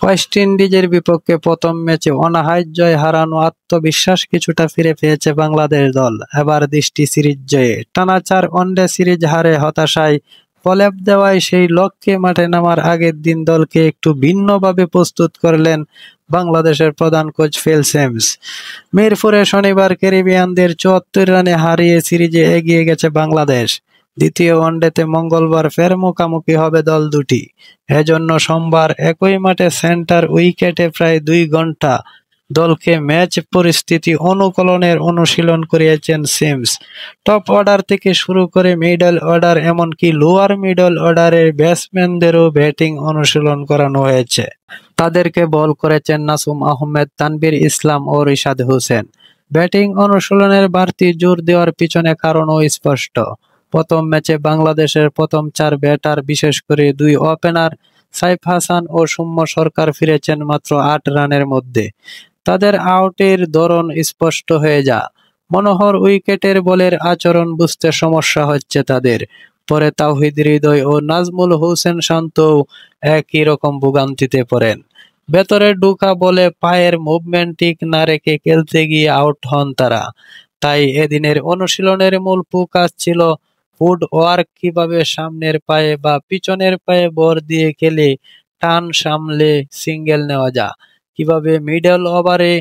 West ইন্ডিজের বিপক্ষে প্রথম ম্যাচে অনাহার জয় হারানো আত্মবিশ্বাস কিছুটা ফিরে পেয়েছে বাংলাদেশ দল। এবার দৃষ্টি সিরিজ জয়ে। টানা 4 ওয়ানডে সিরিজ হারে হতাশায় প্রলেপ দেওয়ায় সেই লক্ষ্যে মাঠে নামার আগের দিন দলকে একটু ভিন্নভাবে প্রস্তুত করলেন বাংলাদেশের প্রধান কোচ ফিল সিমন্স। মিরপুরে শনিবার ক্যারিবিয়ানদের ৭৪ রানে হারিয়ে সিরিজে এগিয়ে গেছে বাংলাদেশ। দ্বিতীয় ওয়ানডেতে মঙ্গলবার ফের মুখোমুখি হবে দল দুটি। এজন্য সোমবার একই মাঠে সেন্টার উইকেটে প্রায় 2 ঘন্টা দলকে ম্যাচ পরিস্থিতি অনুকূলনের অনুশীলন করিয়েছেন সিমন্স। টপ অর্ডার থেকে শুরু করে মিডল অর্ডার এমনকি লোয়ার মিডল অর্ডারের ব্যাটসম্যানদেরও ব্যাটিং অনুশীলন করানো হয়েছে। তাদেরকে বল করেছেন নাসুম আহমেদ, তানভীর ইসলাম ও রিশাদ হোসেন। ব্যাটিং অনুশীলনের বাড়তি জোর দেওয়ার পিছনে কারণও স্পষ্ট। প্রথম ম্যাচে বাংলাদেশের প্রথম 4 ব্যাটার বিশেষ করে 2 ওপেনার সাইফ হাসান ও সৌম্য সরকার ফিরেছেন মাত্র 8 রানের মধ্যে। তাদের আউটের ধরন স্পষ্ট হয়ে যায়। মনোহর উইকেটের বলের আচরণ বুঝতে সমস্যা হচ্ছে তাদের। পরে তাওহিদ হৃদয় ও নাজমুল হোসেন শান্তও একই রকম ভোগান্তিতে পড়েন। ভেতরে ঢোকা বলে পায়ের মুভমেন্ট ঠিক না রেখে খেলতে গিয়ে আউট হন তারা। তাই এদিনের অনুশীলনের মূল ফোকাস ছিল ফুট ওয়ার্ক, কিভাবে সামনের পায়ে বা পিছনের পায়ে ভর দিয়ে খেলে টান সামলে সিঙ্গেল নেওয়া যায়, কিভাবে মিডল ওভারে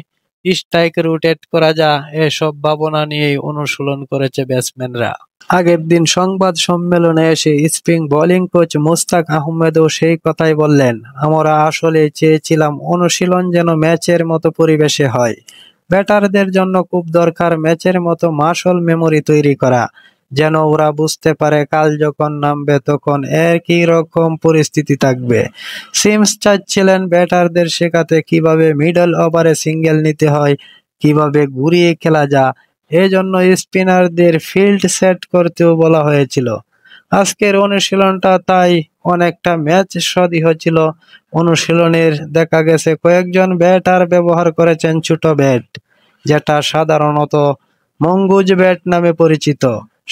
স্ট্রাইক রোটেট করা যায়, এসব ভাবনা নিয়েই অনুশীলন করেছে ব্যাটসম্যানরা। আগের দিন সংবাদ সম্মেলনে এসে স্পিন বোলিং কোচ মুশতাক আহমেদও সেই কথাই বললেন। আমরা আসলে চেয়েছিলাম অনুশীলন যেন ম্যাচের মতো পরিবেশে হয়। ব্যাটারদের জন্য খুব দরকার ম্যাচের মতো মাসল মেমোরি তৈরি করা, যেন ওরা বুঝতে পারে কাল যখন নামবে তখন একই রকম পরিস্থিতি থাকবে। সিমন্স চাচ্ছিলেন ব্যাটারদের শেখাতে কিভাবে মিডল ওভারে সিঙ্গেল নিতে হয়, কিভাবে ঘুরিয়ে খেলা যায়। এজন্য স্পিনারদের ফিল্ড সেট করতেও বলা হয়েছিল। আজকের অনুশীলনটা তাই অনেকটা ম্যাচ সদৃশ ছিল। অনুশীলনের দেখা গেছে কয়েকজন ব্যাটার ব্যবহার করেছেন ছোট ব্যাট, যেটা সাধারণত মঙ্গুজ ব্যাট নামে পরিচিত।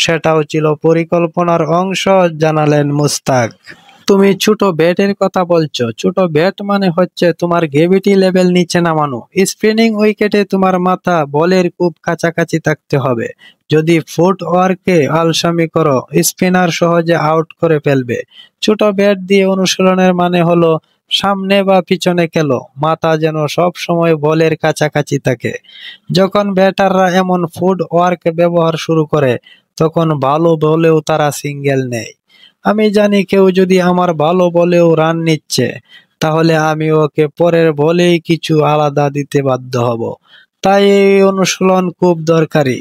সেটাও ছিল পরিকল্পনার অংশ, জানালেন মুশতাক। তুমি ছোট ব্যাটের কথা বলছো। ছোট ব্যাট মানে হচ্ছে তোমার গ্র্যাভিটি লেভেল নিচে নামানো। স্পিনিং উইকেটে তোমার মাথা বলের খুব কাছাকাছি থাকতে হবে। যদি ফুট ওয়ার্কে আলসামি করো, স্পিনার সহজে আউট করে ফেলবে। ছোট ব্যাট দিয়ে অনুশীলনের মানে হলো সামনে বা পিছনে খেলো, মাথা যেন সব সময় বলের কাছাকাছি থাকে। যখন ব্যাটাররা এমন ফুট ওয়ার্ক ব্যবহার শুরু করে, তখন ভালো বলেও তারা সিঙ্গেল নেয়। আমি জানি কেউ যদি আমার ভালো বলেও রান নিচ্ছে, তাহলে আমি ওকে পরের বলেই কিছু আলাদা দিতে বাধ্য হব। তাই এই অনুশীলন খুব দরকারি।